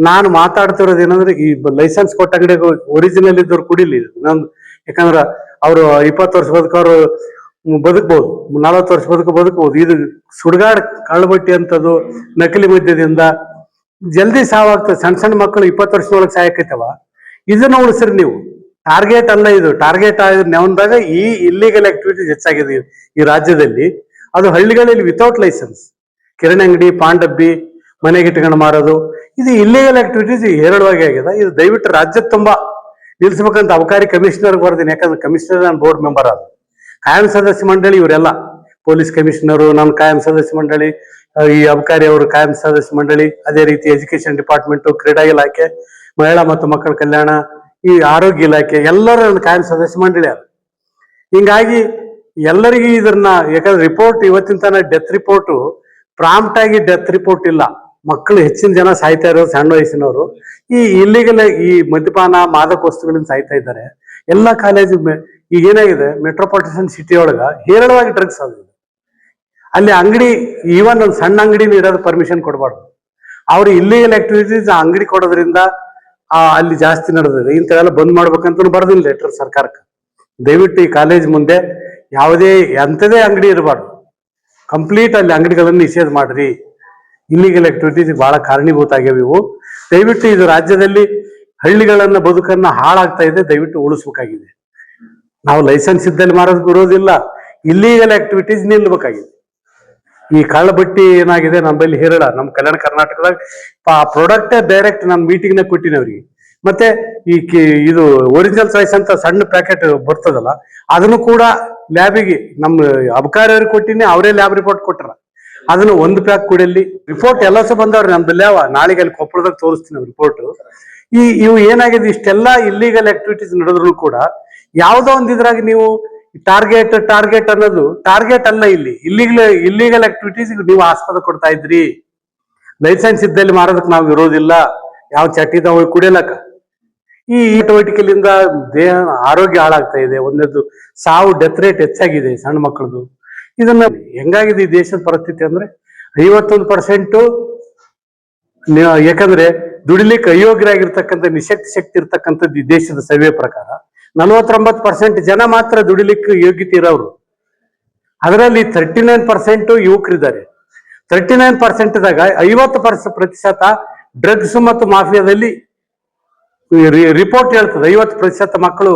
ನಾನು ಮಾತಾಡ್ತಿರೋದು ಏನಂದ್ರೆ ಈ ಲೈಸೆನ್ಸ್ ಕೊಟ್ಟ ಅಂಗಡಿಗೆ ಒರಿಜಿನಲ್ ಇದ್ದವ್ರು ಕುಡಿಲಿ ನಾನು. ಯಾಕಂದ್ರೆ ಅವರು 20 ವರ್ಷ ಬದುಕೋರು ಬದುಕ್ಬೋದು, 40 ವರ್ಷ ಬದುಕಬಹುದು. ಇದು ಸುಡ್ಗಾಡ್ ಕಳ್ಳಬಟ್ಟಿ ಅಂತದ್ದು ನಕಲಿ ಮದ್ಯದಿಂದ ಜಲ್ದಿ ಸಾವಾಗ್ತದೆ. ಸಣ್ಣ ಸಣ್ಣ ಮಕ್ಕಳು 20 ವರ್ಷದೊಳಗೆ ಸಾಯಕೈತವ. ಇದನ್ನ ಉಳಿಸ್ರಿ ನೀವು. ಟಾರ್ಗೆಟ್ ಅಲ್ಲ ಇದು. ಟಾರ್ಗೆಟ್ ನೆವಂದಾಗ ಈ ಇಲ್ಲಿಗಲ್ ಆಕ್ಟಿವಿಟೀಸ್ ಹೆಚ್ಚಾಗಿದೆ ಈ ರಾಜ್ಯದಲ್ಲಿ. ಅದು ಹಳ್ಳಿಗಳಲ್ಲಿ ವಿತೌಟ್ ಲೈಸೆನ್ಸ್ ಕಿರಣಿ ಅಂಗಡಿ, ಪಾನ್ ಡಬ್ಬಿ, ಮನೆಗೆ ಇಟ್ಕೊಂಡು ಮಾರೋದು, ಇದು ಇಲ್ಲಿಗಲ್ ಆಕ್ಟಿವಿಟೀಸ್ ಹೇರಳವಾಗಿ ಆಗಿದೆ. ಇದು ದಯವಿಟ್ಟು ರಾಜ್ಯದ ತುಂಬಾ ನಿಲ್ಸ್ಬೇಕಂತ ಅಬಕಾರಿ ಕಮಿಷನರ್ ಬರ್ತೀನಿ. ಯಾಕಂದ್ರೆ ಕಮಿಷನರ್ ನಾನು ಬೋರ್ಡ್ ಮೆಂಬರ್ ಆದ, ಕಾಯಂ ಸದಸ್ಯ ಮಂಡಳಿ ಇವರೆಲ್ಲ, ಪೊಲೀಸ್ ಕಮಿಷನರು ನಾನು ಕಾಯಂ ಸದಸ್ಯ ಮಂಡಳಿ, ಈ ಅಬಕಾರಿ ಅವರು ಕಾಯಂ ಸದಸ್ಯ ಮಂಡಳಿ, ಅದೇ ರೀತಿ ಎಜುಕೇಶನ್ ಡಿಪಾರ್ಟ್ಮೆಂಟ್, ಕ್ರೀಡಾ ಇಲಾಖೆ, ಮಹಿಳಾ ಮತ್ತು ಮಕ್ಕಳ ಕಲ್ಯಾಣ, ಈ ಆರೋಗ್ಯ ಇಲಾಖೆ ಎಲ್ಲರೂ ನನ್ನ ಕಾಯಂ ಸದಸ್ಯ ಮಂಡಳಿ ಅದ. ಹಿಂಗಾಗಿ ಎಲ್ಲರಿಗೂ ಇದನ್ನ, ಯಾಕಂದ್ರೆ ರಿಪೋರ್ಟ್ ಇವತ್ತಿನ ತನಕ ಡೆತ್ ರಿಪೋರ್ಟು ಪ್ರಾಂಪ್ಟ್ ಆಗಿ ಡೆತ್ ರಿಪೋರ್ಟ್ ಇಲ್ಲ. ಮಕ್ಕಳು ಹೆಚ್ಚಿನ ಜನ ಸಾಯ್ತಾ ಇರೋರು ಸಣ್ಣ ವಯಸ್ಸಿನವರು ಈ ಇಲ್ಲಿಗಲ್ ಈ ಮದ್ಯಪಾನ ಮಾದಕ ವಸ್ತುಗಳಿಂದ ಸಾಯ್ತಾ ಇದ್ದಾರೆ. ಎಲ್ಲ ಕಾಲೇಜು ಈಗ ಏನಾಗಿದೆ, ಮೆಟ್ರೋಪಾಲಿಟನ್ ಸಿಟಿ ಒಳಗ ಹೇರಳವಾಗಿ ಡ್ರಗ್ಸ್ ಆಗಿದೆ. ಅಲ್ಲಿ ಅಂಗಡಿ, ಈವನ್ ಒಂದು ಸಣ್ಣ ಅಂಗಡಿ ಇಡೋದು ಪರ್ಮಿಷನ್ ಕೊಡಬಾರ್ದು. ಅವ್ರು ಇಲ್ಲಿಗಲ್ ಆಕ್ಟಿವಿಟೀಸ್ ಅಂಗಡಿ ಕೊಡೋದ್ರಿಂದ ಅಲ್ಲಿ ಜಾಸ್ತಿ ನಡೆದಿದೆ. ಇಂಥವೆಲ್ಲ ಬಂದ್ ಮಾಡ್ಬೇಕಂತ ಬರ್ದಿಲ್ಲ ಲೆಟರ್ ಸರ್ಕಾರಕ್ಕೆ. ದಯವಿಟ್ಟು ಈ ಕಾಲೇಜ್ ಮುಂದೆ ಯಾವುದೇ ಎಂಥದೇ ಅಂಗಡಿ ಇರಬಾರ್ದು, ಕಂಪ್ಲೀಟ್ ಅಲ್ಲಿ ಅಂಗಡಿಗಳನ್ನು ನಿಷೇಧ ಮಾಡ್ರಿ. ಇಲ್ಲಿಗಲ್ ಆಕ್ಟಿವಿಟೀಸ್ ಬಹಳ ಕಾರಣೀಭೂತ ಆಗ್ಯಾವ ಇವು. ದಯವಿಟ್ಟು ಇದು ರಾಜ್ಯದಲ್ಲಿ ಹಳ್ಳಿಗಳನ್ನ ಬದುಕನ್ನ ಹಾಳಾಗ್ತಾ ಇದೆ, ದಯವಿಟ್ಟು ಉಳಿಸ್ಬೇಕಾಗಿದೆ. ನಾವು ಲೈಸೆನ್ಸ್ ಇದ್ದಲ್ಲಿ ಮಾರೋದಕ್ಕೆ ಇರೋದಿಲ್ಲ, ಇಲ್ಲಿಗಲ್ ಆಕ್ಟಿವಿಟೀಸ್ ನಿಲ್ಬೇಕಾಗಿದೆ. ಈ ಕಳ್ಳಬಟ್ಟಿ ಏನಾಗಿದೆ ನಮ್ಮಲ್ಲಿ ಹೇರಳ, ನಮ್ಮ ಕಲ್ಯಾಣ ಕರ್ನಾಟಕದಾಗ ಪ್ರಾಡಕ್ಟೇ ಡೈರೆಕ್ಟ್ ನಾನು ಮೀಟಿಂಗ್ನಾಗ ಕೊಟ್ಟಿನಿ ಅವ್ರಿಗೆ. ಮತ್ತೆ ಇದು ಒರಿಜಿನಲ್ ಚಾಯ್ಸ್ ಅಂತ ಸಣ್ಣ ಪ್ಯಾಕೆಟ್ ಬರ್ತದಲ್ಲ, ಅದನ್ನು ಕೂಡ ಲ್ಯಾಬಿಗೆ ನಮ್ಮ ಅಬಕಾರಿ ಅವ್ರಿಗೆ ಕೊಟ್ಟಿನಿ, ಅವರೇ ಲ್ಯಾಬ್ ರಿಪೋರ್ಟ್ ಕೊಟ್ಟಾರ. ಅದನ್ನು ಒಂದು ಪ್ಯಾಕ್ ಕುಡಿಯಲ್ಲಿ ರಿಪೋರ್ಟ್ ಎಲ್ಲ ಸಹ ಬಂದವ್ರಿ ನಮ್ದಲ್ಲಿ. ನಾಳೆಗೆ ಅಲ್ಲಿ ಕೊಪ್ಪಳದಾಗ ತೋರಿಸ್ತೀನಿ ರಿಪೋರ್ಟ್. ಇವು ಏನಾಗಿದೆ, ಇಷ್ಟೆಲ್ಲ ಇಲ್ಲಿಗಲ್ ಆಕ್ಟಿವಿಟೀಸ್ ನಡೆದ್ರು ಕೂಡ ಯಾವುದೋ ಒಂದು ಇದ್ರಾಗ ನೀವು ಟಾರ್ಗೆಟ್ ಅನ್ನೋದು ಟಾರ್ಗೆಟ್ ಅಲ್ಲ. ಇಲ್ಲಿ ಇಲ್ಲಿಗಲ್ ಆಕ್ಟಿವಿಟೀಸ್ ನೀವು ಆಸ್ಪದ ಕೊಡ್ತಾ ಇದ್ರಿ. ಲೈಸೆನ್ಸ್ ಇದ್ದಲ್ಲಿ ಮಾರೋದಕ್ಕೆ ನಾವು ಇರೋದಿಲ್ಲ, ಯಾವ ಚಟಿದ ಕುಡಿಯಲಕ್ಕ. ಈ ಚಟುವಟಿಕೆಯಿಂದ ದೇಹ ಆರೋಗ್ಯ ಹಾಳಾಗ್ತಾ ಇದೆ. ಒಂದದ್ದು ಸಾವು, ಡೆತ್ ರೇಟ್ ಹೆಚ್ಚಾಗಿದೆ ಸಣ್ಣ ಮಕ್ಕಳದು. ಇದನ್ನ ಹೆಂಗಾಗಿದೆ ಈ ದೇಶದ ಪರಿಸ್ಥಿತಿ ಅಂದ್ರೆ 51%, ಯಾಕಂದ್ರೆ ದುಡಿಲಿಕ್ಕೆ ಅಯೋಗ್ಯರಾಗಿರ್ತಕ್ಕಂಥ ಶಕ್ತಿ ಇರ್ತಕ್ಕಂಥದ್ದು ಈ ದೇಶದ ಸರ್ವೆ ಪ್ರಕಾರ 49% ಜನ ಮಾತ್ರ ದುಡಿಲಿಕ್ಕೆ ಯೋಗ್ಯತೆ ಇರೋರು. ಅದರಲ್ಲಿ 39% ಯುವಕರಿದ್ದಾರೆ. 39%ದಾಗ 50% ಡ್ರಗ್ಸ್ ಮತ್ತು ಮಾಫಿಯಾದಲ್ಲಿ ರಿಪೋರ್ಟ್ ಹೇಳ್ತದೆ 50% ಮಕ್ಕಳು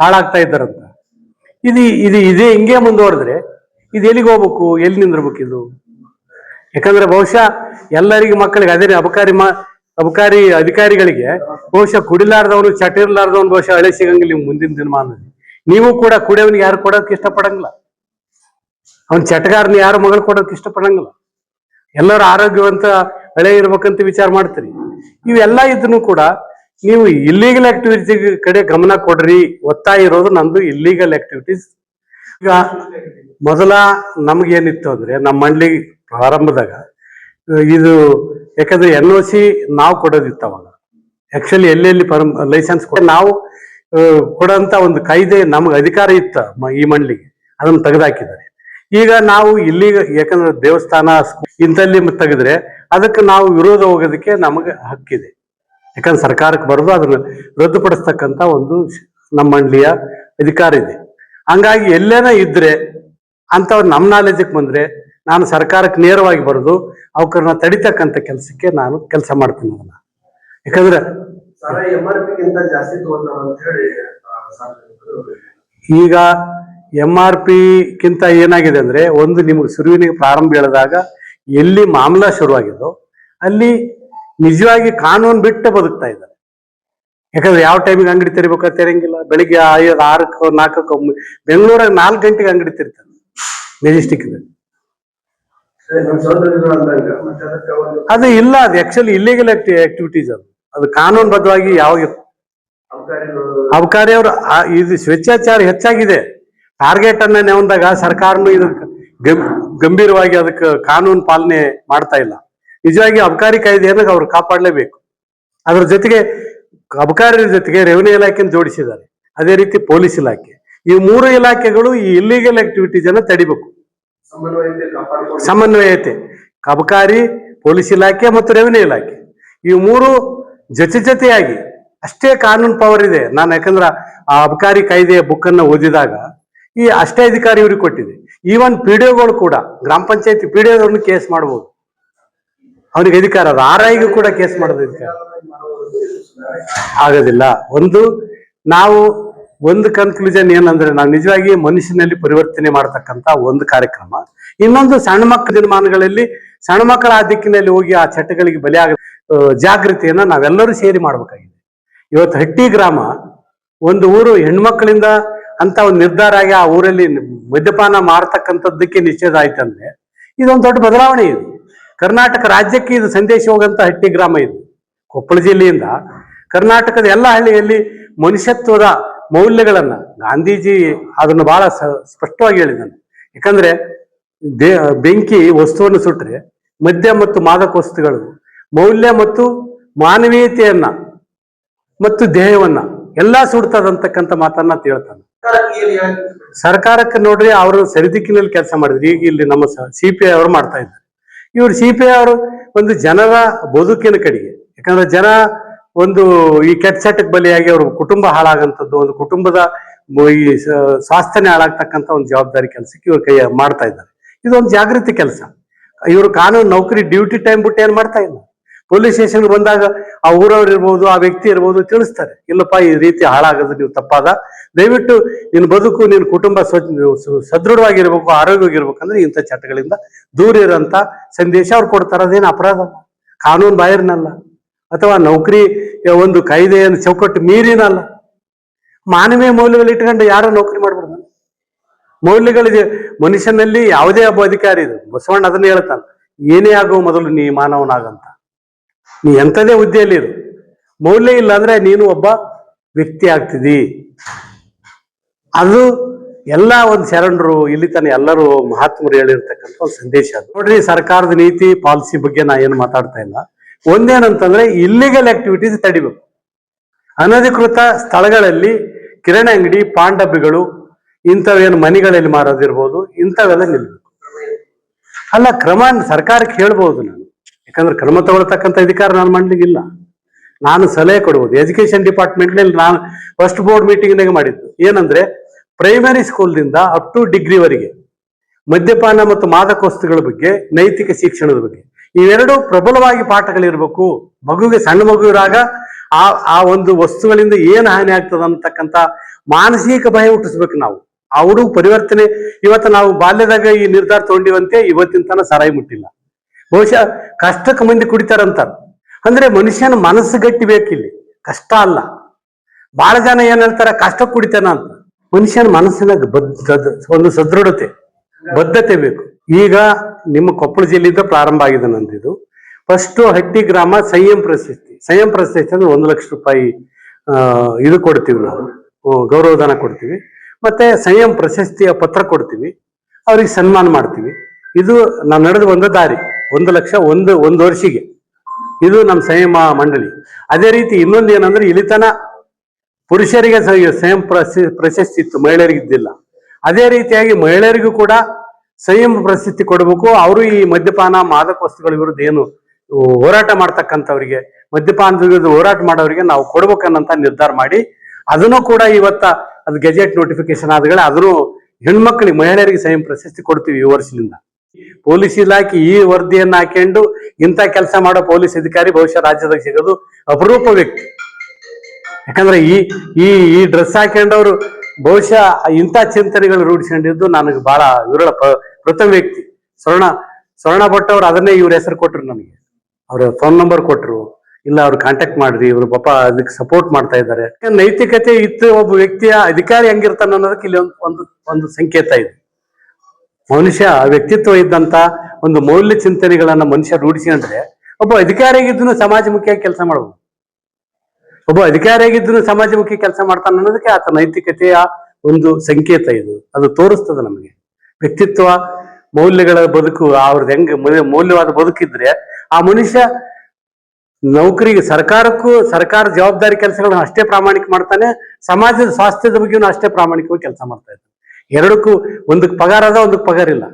ಹಾಳಾಗ್ತಾ ಇದ್ದಾರಂತ. ಇದೇ ಹಿಂಗೆ ಮುಂದುವರೆದ್ರೆ ಇದು ಎಲ್ಲಿಗೆ ಹೋಗ್ಬೇಕು, ಎಲ್ಲಿ ನಿಂದಿರ್ಬೇಕು ಇದು? ಯಾಕಂದ್ರೆ ಬಹುಶಃ ಎಲ್ಲರಿಗೂ ಮಕ್ಕಳಿಗೆ ಅದೇ ಅಬಕಾರಿ ಅಧಿಕಾರಿಗಳಿಗೆ ಬಹುಶಃ ಕುಡಿಲಾರ್ದವನು, ಚಟ ಇರ್ಲಾರ್ದವನು ಬಹುಶಃ ಹಳೆ ಸಿಗಂಗಿಲ್ಲ ಮುಂದಿನ ದಿನಮಾನದಲ್ಲಿ. ನೀವು ಕೂಡ ಕುಡಿಯೋನಿಗೆ ಯಾರು ಕೊಡೋಕೆ ಇಷ್ಟಪಡಂಗಿಲ್ಲ, ಅವನ್ ಚಟಗಾರನ ಯಾರು ಮಗಳು ಕೊಡೋಕೆ ಇಷ್ಟಪಡಂಗಿಲ್ಲ. ಎಲ್ಲರೂ ಆರೋಗ್ಯವಂತ ಹಳೆ ಇರ್ಬೇಕಂತ ವಿಚಾರ ಮಾಡ್ತೀರಿ. ಇವೆಲ್ಲ ಇದ್ರೂ ಕೂಡ ನೀವು ಇಲ್ಲಿಗಲ್ ಆಕ್ಟಿವಿಟೀಸ್ ಕಡೆ ಗಮನ ಕೊಡ್ರಿ. ಒತ್ತಾಯ ಇರೋದು ನಂದು ಇಲ್ಲಿಗಲ್ ಆಕ್ಟಿವಿಟೀಸ್. ಈಗ ಮೊದಲ ನಮ್ಗೇನಿತ್ತು ಅಂದ್ರೆ ನಮ್ಮ ಮಂಡಳಿ ಪ್ರಾರಂಭದಾಗ ಇದು, ಯಾಕಂದ್ರೆ NOC ನಾವು ಕೊಡೋದಿತ್ತು ಅವಾಗ. ಆಕ್ಚುಲಿ ಎಲ್ಲೆಲ್ಲಿ ಲೈಸೆನ್ಸ್ ನಾವು ಕೊಡೋಂತ ಒಂದು ಕಾಯ್ದೆ ನಮ್ಗೆ ಅಧಿಕಾರ ಇತ್ತು ಈ ಮಂಡಳಿಗೆ, ಅದನ್ನು ತೆಗೆದಾಕಿದ್ದಾರೆ. ಈಗ ನಾವು ಯಾಕಂದ್ರೆ ದೇವಸ್ಥಾನ ಇಂಥಲ್ಲಿ ತೆಗೆದ್ರೆ ಅದಕ್ಕೆ ನಾವು ವಿರೋಧ ಹೋಗೋದಕ್ಕೆ ನಮಗೆ ಹಕ್ಕಿದೆ. ಯಾಕಂದ್ರೆ ಸರ್ಕಾರಕ್ಕೆ ಬರೋದು ಅದನ್ನ ರದ್ದುಪಡಿಸ್ತಕ್ಕಂಥ ಒಂದು ನಮ್ಮ ಮಂಡಳಿಯ ಅಧಿಕಾರ ಇದೆ. ಹಂಗಾಗಿ ಎಲ್ಲೇನ ಇದ್ರೆ ಅಂತವ್ರು ನಮ್ಮ ನಾಲೆಜಕ್ಕೆ ಬಂದ್ರೆ ನಾನು ಸರ್ಕಾರಕ್ಕೆ ನೇರವಾಗಿ ಬರೋದು ಅವಕರನ್ನ ತಡಿತಕ್ಕಂಥ ಕೆಲಸಕ್ಕೆ ನಾನು ಕೆಲಸ ಮಾಡ್ತೀನಿ. ಅದನ್ನ ಯಾಕಂದ್ರೆ ಈಗ MRP ಏನಾಗಿದೆ ಅಂದ್ರೆ, ಒಂದು ನಿಮ್ಗೆ ಸುರುವಿನಿಗೆ ಪ್ರಾರಂಭ ಹೇಳಿದಾಗ ಎಲ್ಲಿ ಮಾಮಲ ಶುರುವಾಗಿದ್ದು ಅಲ್ಲಿ ನಿಜವಾಗಿ ಕಾನೂನು ಬಿಟ್ಟು ಬದುಕ್ತಾ ಇದ್ದಾರೆ. ಯಾಕಂದ್ರೆ ಯಾವ ಟೈಮಿಗೆ ಅಂಗಡಿ ತೆರಿಬೇಕಂತ ತೆರಂಗಿಲ್ಲ. ಬೆಳಿಗ್ಗೆ 5, 6, 4 ಬೆಂಗಳೂರಾಗ 4 ಗಂಟೆಗೆ ಅಂಗಡಿ ತೆರಿತಾರೆ ಮೆಜೆಸ್ಟಿಕ್. ಅದು ಇಲ್ಲ, ಅದು ಆಕ್ಚುಲಿ ಇಲ್ಲಿಗಲ್ ಆಕ್ಟಿವಿಟೀಸ್. ಅದು ಕಾನೂನು ಬದ್ಧವಾಗಿ ಯಾವಾಗ ಅಬಕಾರಿ ಅವರು ಇದು ಸ್ವೇಚ್ಛಾಚಾರ ಹೆಚ್ಚಾಗಿದೆ. ಟಾರ್ಗೆಟ್ ಅನ್ನ ನೆವಂದಾಗ ಸರ್ಕಾರನು ಇದು ಗಂಭೀರವಾಗಿ ಅದಕ್ಕೆ ಕಾನೂನು ಪಾಲನೆ ಮಾಡ್ತಾ ಇಲ್ಲ. ನಿಜವಾಗಿ ಅಬಕಾರಿ ಕಾಯ್ದೆಯನ್ನು ಅವ್ರು ಕಾಪಾಡಲೇಬೇಕು. ಅದ್ರ ಜೊತೆಗೆ ಅಬಕಾರಿ ಜೊತೆಗೆ ರೆವಿನ್ಯೂ ಇಲಾಖೆಯನ್ನು ಜೋಡಿಸಿದ್ದಾರೆ, ಅದೇ ರೀತಿ ಪೊಲೀಸ್ ಇಲಾಖೆ. ಈ 3 ಇಲಾಖೆಗಳು ಈ ಇಲ್ಲಿಗಲ್ ಆಕ್ಟಿವಿಟೀಸ್ ಅನ್ನ ತಡಿಬೇಕು. ಸಮನ್ವಯತೆ ಅಬಕಾರಿ, ಪೊಲೀಸ್ ಇಲಾಖೆ ಮತ್ತು ರೆವಿನ್ಯೂ ಇಲಾಖೆ, ಈ 3 ಜೊತೆಯಾಗಿ ಅಷ್ಟೇ ಕಾನೂನು ಪವರ್ ಇದೆ. ನಾನು ಯಾಕಂದ್ರೆ ಆ ಅಬಕಾರಿ ಕಾಯ್ದೆಯ ಬುಕ್ ಅನ್ನ ಓದಿದಾಗ ಈ ಅಷ್ಟೇ ಅಧಿಕಾರಿ ಇವ್ರಿಗೆ ಕೊಟ್ಟಿದೆ. ಈವನ್ ಪಿಡಿಒಗಳು ಕೂಡ ಗ್ರಾಮ ಪಂಚಾಯತಿ ಪಿಡಿಒದವ್ರನ್ನ ಕೇಸ್ ಮಾಡ್ಬೋದು, ಅವನಿಗೆ ಅಧಿಕಾರ ಅದು. RIಗೂ ಕೂಡ ಕೇಸ್ ಮಾಡೋದು ಅಧಿಕಾರ ಆಗೋದಿಲ್ಲ. ನಾವು ಒಂದು ಕನ್ಕ್ಲೂಷನ್ ಏನಂದ್ರೆ, ನಾವು ನಿಜವಾಗಿ ಮನುಷ್ಯನಲ್ಲಿ ಪರಿವರ್ತನೆ ಮಾಡತಕ್ಕಂತ ಒಂದು ಕಾರ್ಯಕ್ರಮ. ಇನ್ನೊಂದು ಸಣ್ಣ ಮಕ್ಕಳ ದಿನಮಾನಗಳಲ್ಲಿ ಸಣ್ಣ ಮಕ್ಕಳ ಆ ದಿಕ್ಕಿನಲ್ಲಿ ಹೋಗಿ ಆ ಚಟಗಳಿಗೆ ಬಲಿಯಾಗ ಜಾಗೃತಿಯನ್ನ ನಾವೆಲ್ಲರೂ ಸೇರಿ ಮಾಡ್ಬೇಕಾಗಿದೆ. ಇವತ್ತು ಹಟ್ಟಿ ಗ್ರಾಮ ಒಂದು ಊರು ಹೆಣ್ಮಕ್ಳಿಂದ ಅಂತ ಒಂದು ನಿರ್ಧಾರ ಆಗಿ ಆ ಊರಲ್ಲಿ ಮದ್ಯಪಾನ ಮಾಡ್ತಕ್ಕಂಥದ್ದಕ್ಕೆ ನಿಷೇಧ ಆಯ್ತಂದ್ರೆ ಇದೊಂದು ದೊಡ್ಡ ಬದಲಾವಣೆ. ಇದು ಕರ್ನಾಟಕ ರಾಜ್ಯಕ್ಕೆ ಇದು ಸಂದೇಶ ಹೋಗಂತ ಹಟ್ಟಿ ಗ್ರಾಮ. ಇದು ಕೊಪ್ಪಳ ಜಿಲ್ಲೆಯಿಂದ ಕರ್ನಾಟಕದ ಎಲ್ಲ ಹಳ್ಳಿಯಲ್ಲಿ ಮನುಷ್ಯತ್ವದ ಮೌಲ್ಯಗಳನ್ನ ಗಾಂಧೀಜಿ ಅದನ್ನು ಬಹಳ ಸ್ಪಷ್ಟವಾಗಿ ಹೇಳಿದ್ದಾನೆ. ಯಾಕಂದ್ರೆ ಬೆಂಕಿ ವಸ್ತುವನ್ನು ಸುಟ್ರೆ ಮದ್ಯ ಮತ್ತು ಮಾದಕ ವಸ್ತುಗಳು ಮೌಲ್ಯ ಮತ್ತು ಮಾನವೀಯತೆಯನ್ನ ಮತ್ತು ದೇಹವನ್ನ ಎಲ್ಲಾ ಸುಡ್ತದಂತಕ್ಕಂಥ ಮಾತನ್ನ ಹೇಳ್ತಾನೆ. ಸರ್ಕಾರಕ್ಕೆ ನೋಡ್ರಿ, ಅವರು ಸರಿದಿಕ್ಕಿನಲ್ಲಿ ಕೆಲಸ ಮಾಡಿದ್ರು. ಈಗ ಇಲ್ಲಿ ನಮ್ಮ CPI ಅವರು ಮಾಡ್ತಾ ಇದ್ದಾರೆ. ಇವ್ರು CPI ಅವರು ಒಂದು ಜನರ ಬದುಕಿನ ಕಡೆಗೆ, ಯಾಕಂದ್ರೆ ಜನ ಒಂದು ಈ ಕೆಟ್ಟ ಚಟಕ್ಕೆ ಬಲಿಯಾಗಿ ಅವ್ರ ಕುಟುಂಬ ಹಾಳಾಗಂಥದ್ದು, ಒಂದು ಕುಟುಂಬದ ಈ ಸ್ವಾಸ್ಥ್ಯನೇ ಹಾಳಾಗ್ತಕ್ಕಂಥ ಒಂದು ಜವಾಬ್ದಾರಿ ಕೆಲಸಕ್ಕೆ ಇವ್ರ ಕೈ ಮಾಡ್ತಾ ಇದ್ದಾರೆ. ಇದೊಂದು ಜಾಗೃತಿ ಕೆಲಸ. ಇವರು ಕಾನೂನು ನೌಕರಿ ಡ್ಯೂಟಿ ಟೈಮ್ ಬಿಟ್ಟು ಏನ್ ಮಾಡ್ತಾ ಇಲ್ಲ. ಪೊಲೀಸ್ ಸ್ಟೇಷನ್ ಬಂದಾಗ ಆ ಊರವ್ರು ಇರ್ಬೋದು, ಆ ವ್ಯಕ್ತಿ ಇರ್ಬೋದು, ತಿಳಿಸ್ತಾರೆ, ಇಲ್ಲಪ್ಪ ಈ ರೀತಿ ಹಾಳಾಗೋದು ನೀವು ತಪ್ಪಾದ, ದಯವಿಟ್ಟು ನಿನ್ನ ಬದುಕು ನಿನ್ನ ಕುಟುಂಬ ಸದೃಢವಾಗಿರ್ಬೇಕು, ಆರೋಗ್ಯವಾಗಿರ್ಬೇಕಂದ್ರೆ ಇಂಥ ಚಟಗಳಿಂದ ದೂರ ಇರೋಂಥ ಸಂದೇಶ ಅವ್ರು ಕೊಡ್ತಾರೆ. ಅದೇನು ಅಪರಾಧ, ಕಾನೂನು ಬಾಹಿರನಲ್ಲ, ಅಥವಾ ನೌಕರಿ ಒಂದು ಕಾಯ್ದೆಯ ಚೌಕಟ್ಟು ಮೀರಿನಲ್ಲ. ಮಾನವೀಯ ಮೌಲ್ಯಗಳು ಇಟ್ಕೊಂಡು ಯಾರು ನೌಕರಿ ಮಾಡ್ಬಾರ್ದು. ಮೌಲ್ಯಗಳಿದೆ ಮನುಷ್ಯನಲ್ಲಿ. ಯಾವುದೇ ಒಬ್ಬ ಅಧಿಕಾರಿ ಇದೆ, ಬಸವಣ್ಣ ಅದನ್ನ ಹೇಳ್ತಾನೆ, ಏನೇ ಆಗೋ ಮೊದಲು ನೀ ಮಾನವನಾಗಂತ. ನೀ ಎಂಥದೇ ಹುದ್ದೆಯಲ್ಲಿ ಇರು, ಮೌಲ್ಯ ಇಲ್ಲ ಅಂದ್ರೆ ನೀನು ಒಬ್ಬ ವ್ಯಕ್ತಿ ಆಗ್ತಿದಿ. ಅದು ಎಲ್ಲ ಒಂದು ಶರಣರು ಇಲ್ಲಿ ತಾನೆ ಎಲ್ಲರೂ ಮಹಾತ್ಮರು ಹೇಳಿರ್ತಕ್ಕಂಥ ಒಂದು ಸಂದೇಶ. ಅದು ನೋಡ್ರಿ, ಸರ್ಕಾರದ ನೀತಿ ಪಾಲಿಸಿ ಬಗ್ಗೆ ನಾ ಏನು ಮಾತಾಡ್ತಾ ಇಲ್ಲ. ಒಂದೇನಂತಂದ್ರೆ ಇಲ್ಲಿಗಲ್ ಆಕ್ಟಿವಿಟೀಸ್ ತಡಿಬೇಕು. ಅನಧಿಕೃತ ಸ್ಥಳಗಳಲ್ಲಿ ಕಿರಾಣಿ ಅಂಗಡಿ, ಪಾನ್ ಡಬ್ಬಿಗಳು, ಇಂಥವೇನು ಮನೆಗಳಲ್ಲಿ ಮಾರೋದಿರ್ಬೋದು, ಇಂಥವೆಲ್ಲ ನಿಲ್ಬೇಕು. ಅಲ್ಲ, ಕ್ರಮ ಸರ್ಕಾರಕ್ಕೆ ಹೇಳ್ಬೋದು ನಾನು, ಯಾಕಂದ್ರೆ ಕ್ರಮ ತಗೊಳ್ತಕ್ಕಂಥ ಅಧಿಕಾರ ನಾನು ಮಾಡ್ಲಿಕ್ಕಿಲ್ಲ. ನಾನು ಸಲಹೆ ಕೊಡ್ಬೋದು. ಎಜುಕೇಶನ್ ಡಿಪಾರ್ಟ್ಮೆಂಟ್ನಲ್ಲಿ ನಾನು ಫಸ್ಟ್ ಬೋರ್ಡ್ ಮೀಟಿಂಗ್ನಾಗ ಮಾಡಿದ್ದು ಏನಂದ್ರೆ, ಪ್ರೈಮರಿ ಸ್ಕೂಲ್ದಿಂದ ಅಪ್ ಟು ಡಿಗ್ರಿವರೆಗೆ ಮದ್ಯಪಾನ ಮತ್ತು ಮಾದಕ ವಸ್ತುಗಳ ಬಗ್ಗೆ, ನೈತಿಕ ಶಿಕ್ಷಣದ ಬಗ್ಗೆ ಇವೆರಡು ಪ್ರಬಲವಾಗಿ ಪಾಠಗಳಿರ್ಬೇಕು. ಮಗುವಿಗೆ, ಸಣ್ಣ ಮಗು ಇರಾಗ ಆ ಒಂದು ವಸ್ತುಗಳಿಂದ ಏನು ಹಾನಿ ಆಗ್ತದ ಅಂತಕ್ಕಂಥ ಮಾನಸಿಕ ಭಯ ಹುಟ್ಟಿಸ್ಬೇಕು ನಾವು. ಅವರು ಪರಿವರ್ತನೆ. ಇವತ್ತು ನಾವು ಬಾಲ್ಯದಾಗ ಈ ನಿರ್ಧಾರ ತಗೊಂಡಿವಂತೆ ಇವತ್ತಿನ ತನ ಸರಾಯಿ ಮುಟ್ಟಿಲ್ಲ. ಬಹುಶಃ ಕಷ್ಟಕ್ಕೆ ಮಂದಿ ಕುಡಿತಾರಂತಾರ. ಅಂದ್ರೆ ಮನುಷ್ಯನ ಮನಸ್ಸು ಗಟ್ಟಿ ಬೇಕಿಲ್ಲಿ, ಕಷ್ಟ ಅಲ್ಲ. ಬಹಳ ಜನ ಏನ್ ಹೇಳ್ತಾರ, ಕಷ್ಟ ಕುಡಿತಾನ ಅಂತ. ಮನುಷ್ಯನ ಮನಸ್ಸಿನ ಒಂದು ಸದೃಢತೆ, ಬದ್ಧತೆ ಬೇಕು. ಈಗ ನಿಮ್ಮ ಕೊಪ್ಪಳ ಜಿಲ್ಲೆಯಿಂದ ಪ್ರಾರಂಭ ಆಗಿದೆ ನಂದಿದು. ಫಸ್ಟ್ ಹಟ್ಟಿ ಗ್ರಾಮ ಸಂಯಮ್ ಪ್ರಶಸ್ತಿ ಅಂದ್ರೆ 1 ಲಕ್ಷ ರೂಪಾಯಿ ಇದು ಕೊಡ್ತೀವಿ ನಾವು, ಗೌರವಧನ ಕೊಡ್ತೀವಿ. ಮತ್ತೆ ಸಂಯಮ್ ಪ್ರಶಸ್ತಿಯ ಪತ್ರ ಕೊಡ್ತೀವಿ, ಅವ್ರಿಗೆ ಸನ್ಮಾನ ಮಾಡ್ತೀವಿ. ಇದು ನಾವು ನಡೆದು ಒಂದು ದಾರಿ. 1 ಲಕ್ಷ ಒಂದು ವರ್ಷಿಗೆ. ಇದು ನಮ್ಮ ಸಂಯಮ ಮಂಡಳಿ. ಅದೇ ರೀತಿ ಇನ್ನೊಂದು ಏನಂದ್ರೆ, ಇಳಿತನ ಪುರುಷರಿಗೆ ಸಂಯಮ ಪ್ರಶಸ್ತಿ ಇತ್ತು, ಮಹಿಳೆಯರಿಗಿದ್ದಿಲ್ಲ. ಅದೇ ರೀತಿಯಾಗಿ ಮಹಿಳೆಯರಿಗೂ ಕೂಡ ಸಂಯಮ ಪ್ರಶಸ್ತಿ ಕೊಡಬೇಕು. ಅವರು ಈ ಮದ್ಯಪಾನ ಮಾದಕ ವಸ್ತುಗಳ ವಿರುದ್ಧ ಏನು ಹೋರಾಟ ಮಾಡ್ತಕ್ಕಂಥವ್ರಿಗೆ, ಮದ್ಯಪಾನದ ವಿರುದ್ಧ ಹೋರಾಟ ಮಾಡೋರಿಗೆ ನಾವು ಕೊಡ್ಬೇಕನ್ನಂತ ನಿರ್ಧಾರ ಮಾಡಿ, ಅದನ್ನು ಕೂಡ ಇವತ್ತ ಅದು ಗೆಜೆಟ್ ನೋಟಿಫಿಕೇಶನ್ ಆದಗಳೇ ಅದನ್ನು ಹೆಣ್ಮಕ್ಳಿಗೆ, ಮಹಿಳೆಯರಿಗೆ ಸಂಯಮ ಪ್ರಶಸ್ತಿ ಕೊಡ್ತೀವಿ ಈ ವರ್ಷದಿಂದ. ಪೊಲೀಸ್ ಇಲಾಖೆ ಈ ವರದಿಯನ್ನ ಹಾಕೊಂಡು ಇಂಥ ಕೆಲಸ ಮಾಡೋ ಪೊಲೀಸ್ ಅಧಿಕಾರಿ ಬಹುಶಃ ರಾಜ್ಯದಾಗ ಸಿಗೋದು ಅಪರೂಪ ವ್ಯಕ್ತಿ. ಯಾಕಂದ್ರೆ ಈ ಡ್ರೆಸ್ ಹಾಕೊಂಡವ್ರು ಬಹುಶಃ ಇಂಥ ಚಿಂತನೆಗಳು ರೂಢಿಸ್ಕೊಂಡಿದ್ದು ನನಗೆ ಬಹಳ ವಿರಳ, ಪ್ರಥಮ ವ್ಯಕ್ತಿ. ಸ್ವರ್ಣ ಭಟ್ ಅವ್ರು ಅದನ್ನೇ ಇವ್ರ ಹೆಸರು ಕೊಟ್ರು ನನಗೆ. ಅವ್ರ ಫೋನ್ ನಂಬರ್ ಕೊಟ್ರು, ಇಲ್ಲ ಅವ್ರು ಕಾಂಟ್ಯಾಕ್ಟ್ ಮಾಡ್ರಿ, ಇವ್ರು ಪಾಪ ಅದಕ್ಕೆ ಸಪೋರ್ಟ್ ಮಾಡ್ತಾ ಇದ್ದಾರೆ. ನೈತಿಕತೆ ಇತ್ತು ಒಬ್ಬ ವ್ಯಕ್ತಿಯ, ಅಧಿಕಾರಿ ಹೆಂಗಿರ್ತಾನ ಅನ್ನೋದಕ್ಕೆ ಇಲ್ಲಿ ಒಂದು ಸಂಕೇತ ಇದೆ. ಮನುಷ್ಯ ವ್ಯಕ್ತಿತ್ವ ಇದ್ದಂತ ಒಂದು ಮೌಲ್ಯ ಚಿಂತನೆಗಳನ್ನ ಮನುಷ್ಯ ರೂಢಿಸಿಕೊಂಡ್ರೆ ಒಬ್ಬ ಅಧಿಕಾರಿಯಾಗಿದ್ದನು ಸಮಾಜಮುಖಿಯಾಗಿ ಕೆಲಸ ಮಾಡ್ಬೋದು. ಒಬ್ಬ ಅಧಿಕಾರಿಯಾಗಿದ್ದನು ಸಮಾಜಮುಖಿ ಕೆಲಸ ಮಾಡ್ತಾನೆ ಅನ್ನೋದಕ್ಕೆ ಆತ ನೈತಿಕತೆಯ ಒಂದು ಸಂಕೇತ ಇದು. ಅದು ತೋರಿಸ್ತದೆ ನಮಗೆ ವ್ಯಕ್ತಿತ್ವ, ಮೌಲ್ಯಗಳ ಬದುಕು. ಅವ್ರದ್ದು ಹೆಂಗೆ ಮೌಲ್ಯವಾದ ಬದುಕಿದ್ರೆ ಆ ಮನುಷ್ಯ ನೌಕರಿಗೆ, ಸರ್ಕಾರ ಜವಾಬ್ದಾರಿ ಕೆಲಸಗಳನ್ನ ಅಷ್ಟೇ ಪ್ರಾಮಾಣಿಕ ಮಾಡ್ತಾನೆ, ಸಮಾಜದ ಸ್ವಾಸ್ಥ್ಯದ ಬಗ್ಗೆನೂ ಅಷ್ಟೇ ಪ್ರಾಮಾಣಿಕವಾಗಿ ಕೆಲಸ ಮಾಡ್ತಾ ಇದ್ದಾನೆ. ಎರಡಕ್ಕೂ ಒಂದಕ್ಕೆ ಪಗಾರ ಅದ, ಒಂದಕ್ಕೆ ಪಗಾರ ಇಲ್ಲ.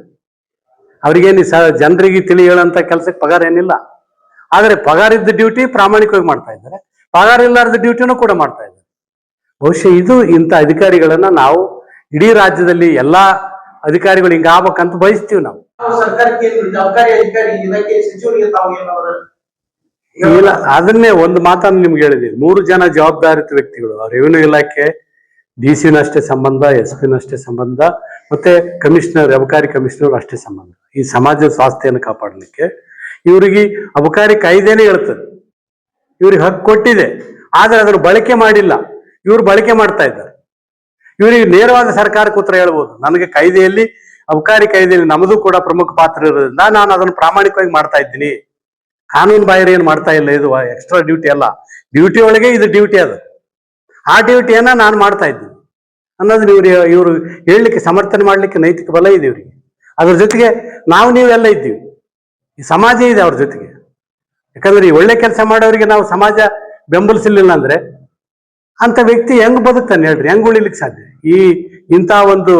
ಅವ್ರಿಗೇನು ಜನರಿಗೆ ತಿಳಿ ಹೇಳಂತ ಕೆಲಸಕ್ಕೆ ಪಗಾರ ಏನಿಲ್ಲ, ಆದರೆ ಪಗಾರ ಇದ್ದ ಡ್ಯೂಟಿ ಪ್ರಾಮಾಣಿಕವಾಗಿ ಮಾಡ್ತಾ ಇದ್ದಾರೆ. ಪಗಾರ ಇಲ್ಲಾರ್ದ ಡ್ಯೂಟಿನೂ ಕೂಡ ಮಾಡ್ತಾ ಇದ್ದಾರೆ. ಬಹುಶಃ ಇದು ಇಂಥ ಅಧಿಕಾರಿಗಳನ್ನ ನಾವು ಇಡೀ ರಾಜ್ಯದಲ್ಲಿ ಎಲ್ಲಾ ಅಧಿಕಾರಿಗಳು ಹಿಂಗ ಆಗ್ಬೇಕಂತ ಬಯಸ್ತೀವಿ ನಾವು. ಸರ್ಕಾರಕ್ಕೆ ಜವಾಬ್ದಾರಿ ಅಧಿಕಾರಿ ಇಲಾಖೆ ಸಚಿವರಿಗೆ ತಾವು ಏನಾದ್ರು ಇಲ್ಲ, ಅದನ್ನೇ ಒಂದು ಮಾತನ್ನು ನಿಮ್ಗೆ ಹೇಳಿದೀವಿ. 3 ಜನ ಜವಾಬ್ದಾರಿತ ವ್ಯಕ್ತಿಗಳು, ರೆವಿನ್ಯೂ ಇಲಾಖೆ ಡಿಸಿನಷ್ಟೇ ಸಂಬಂಧ, ಎಸ್ಪಿನಷ್ಟೇ ಸಂಬಂಧ, ಮತ್ತೆ ಕಮಿಷನರ್, ಅಬಕಾರಿ ಕಮಿಷನರ್ ಅಷ್ಟೇ ಸಂಬಂಧ. ಈ ಸಮಾಜದ ಸ್ವಾಸ್ಥ್ಯವನ್ನು ಕಾಪಾಡಲಿಕ್ಕೆ ಇವರಿಗೆ ಅಬಕಾರಿ ಕಾಯ್ದೆನೇ ಹೇಳ್ತದೆ, ಇವ್ರಿಗೆ ಹಕ್ಕು ಕೊಟ್ಟಿದೆ. ಆದ್ರೆ ಅದನ್ನು ಬಳಕೆ ಮಾಡಿಲ್ಲ, ಇವ್ರು ಬಳಕೆ ಮಾಡ್ತಾ ಇದ್ದಾರೆ. ಇವರಿಗೆ ನೇರವಾದ ಸರ್ಕಾರಕ್ಕೆ ಉತ್ತರ ಹೇಳ್ಬೋದು, ನನಗೆ ಕಾಯ್ದೆಯಲ್ಲಿ, ಅಬಕಾರಿ ಕಾಯ್ದೆಯಲ್ಲಿ ನಮ್ಮದು ಕೂಡ ಪ್ರಮುಖ ಪಾತ್ರ ಇರೋದ್ರಿಂದ ನಾನು ಅದನ್ನು ಪ್ರಾಮಾಣಿಕವಾಗಿ ಮಾಡ್ತಾ ಇದ್ದೀನಿ, ಕಾನೂನು ಬಾಹಿರ ಏನು ಮಾಡ್ತಾ ಇಲ್ಲ, ಇದು ಎಕ್ಸ್ಟ್ರಾ ಡ್ಯೂಟಿ ಅಲ್ಲ, ಡ್ಯೂಟಿ ಒಳಗೆ ಇದು ಡ್ಯೂಟಿ ಅದು, ಆ ಡ್ಯೂಟಿಯನ್ನ ನಾನು ಮಾಡ್ತಾ ಇದ್ದೀನಿ ಅನ್ನೋದನ್ನ ಇವರು ಹೇಳಲಿಕ್ಕೆ, ಸಮರ್ಥನೆ ಮಾಡ್ಲಿಕ್ಕೆ ನೈತಿಕ ಬಲ ಇದೆ ಇವರಿಗೆ. ಅದ್ರ ಜೊತೆಗೆ ನೀವೆಲ್ಲ ಇದ್ದೀವಿ, ಈ ಸಮಾಜ ಇದೆ ಅವ್ರ ಜೊತೆಗೆ. ಯಾಕಂದ್ರೆ ಈ ಒಳ್ಳೆ ಕೆಲಸ ಮಾಡೋರಿಗೆ ನಾವು ಸಮಾಜ ಬೆಂಬಲಿಸಲಿಲ್ಲ ಅಂದ್ರೆ ಅಂತ ವ್ಯಕ್ತಿ ಹೆಂಗ್ ಬದುಕ್ತಾನೆ ಹೇಳ್ರಿ, ಹೆಂಗ್ ಉಳಿಲಿಕ್ಕೆ ಸಾಧ್ಯ? ಇಂಥ ಒಂದು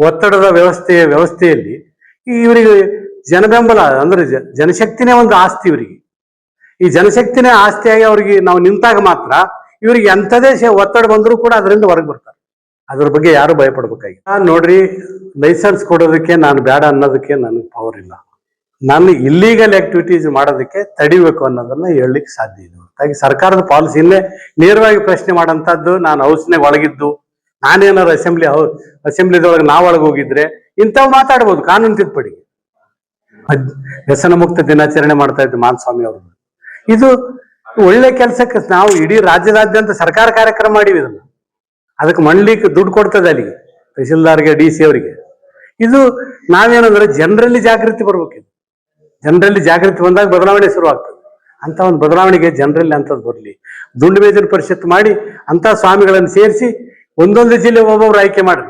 ಒತ್ತಡದ ವ್ಯವಸ್ಥೆಯಲ್ಲಿ ಇವರಿಗೆ ಜನಬೆಂಬಲ ಅಂದ್ರೆ ಜನಶಕ್ತಿನೇ ಒಂದು ಆಸ್ತಿ ಇವರಿಗೆ. ಈ ಜನಶಕ್ತಿನೇ ಆಸ್ತಿಯಾಗಿ ಅವ್ರಿಗೆ ನಾವು ನಿಂತಾಗ ಮಾತ್ರ ಇವರಿಗೆ ಎಂಥದೇ ಒತ್ತಡ ಬಂದರೂ ಕೂಡ ಅದರಿಂದ ಹೊರಗೆ ಬರ್ತಾರೆ. ಅದ್ರ ಬಗ್ಗೆ ಯಾರು ಭಯಪಡ್ಬೇಕಾಗಿಲ್ಲ. ನೋಡ್ರಿ, ಲೈಸೆನ್ಸ್ ಕೊಡೋದಕ್ಕೆ ನಾನು ಬೇಡ ಅನ್ನೋದಕ್ಕೆ ನನಗೆ ಪವರ್ ಇಲ್ಲ. ನಾನು ಇಲ್ಲೀಗಲ್ ಆಕ್ಟಿವಿಟೀಸ್ ಮಾಡೋದಕ್ಕೆ ತಡಿಬೇಕು ಅನ್ನೋದನ್ನ ಹೇಳಲಿಕ್ಕೆ ಸಾಧ್ಯ ಇದೆ. ಹಾಗಾಗಿ ಸರ್ಕಾರದ ಪಾಲಿಸಿಯನ್ನೇ ನೇರವಾಗಿ ಪ್ರಶ್ನೆ ಮಾಡೋಂಥದ್ದು, ನಾನು ಹೌಸ್ನಾಗ ಒಳಗಿದ್ದು ನಾನೇನಾರು ಅಸೆಂಬ್ಲಿದೊಳಗೆ ಒಳಗೆ ಹೋಗಿದ್ರೆ ಇಂಥವು ಮಾತಾಡ್ಬೋದು. ಕಾನೂನು ತಿದ್ದುಪಡಿ, ವ್ಯಸನ ಮುಕ್ತ ದಿನಾಚರಣೆ ಮಾಡ್ತಾ ಇದ್ದು ಮಾನಸ್ವಾಮಿ ಅವರು, ಇದು ಒಳ್ಳೆ ಕೆಲಸಕ್ಕೆ ನಾವು ಇಡೀ ರಾಜ್ಯದಾದ್ಯಂತ ಸರ್ಕಾರ ಕಾರ್ಯಕ್ರಮ ಮಾಡಿವಿ. ಇದನ್ನ ಅದಕ್ಕೆ ಮಾಡ್ಲಿಕ್ಕೆ ದುಡ್ಡು ಕೊಡ್ತದೆ ಅಲ್ಲಿಗೆ, ತಹಶೀಲ್ದಾರ್ಗೆ, DC ಅವರಿಗೆ. ಇದು ನಾವೇನಂದ್ರೆ ಜನರಲ್ಲಿ ಜಾಗೃತಿ ಬರ್ಬೇಕಿದೆ. ಜನರಲ್ಲಿ ಜಾಗೃತಿ ಬಂದಾಗ ಬದಲಾವಣೆ ಶುರುವಾಗ್ತದೆ. ಅಂತ ಒಂದು ಬದಲಾವಣೆಗೆ ಜನರಲ್ಲಿ ಅಂಥದ್ದು ಬರಲಿ. ದುಂಡು ಮೇಜಿನ ಪರಿಷತ್ ಮಾಡಿ ಅಂತ ಸ್ವಾಮಿಗಳನ್ನು ಸೇರಿಸಿ ಒಂದೊಂದು ಜಿಲ್ಲೆ ಒಬ್ಬೊಬ್ರು ಆಯ್ಕೆ ಮಾಡ್ರಿ.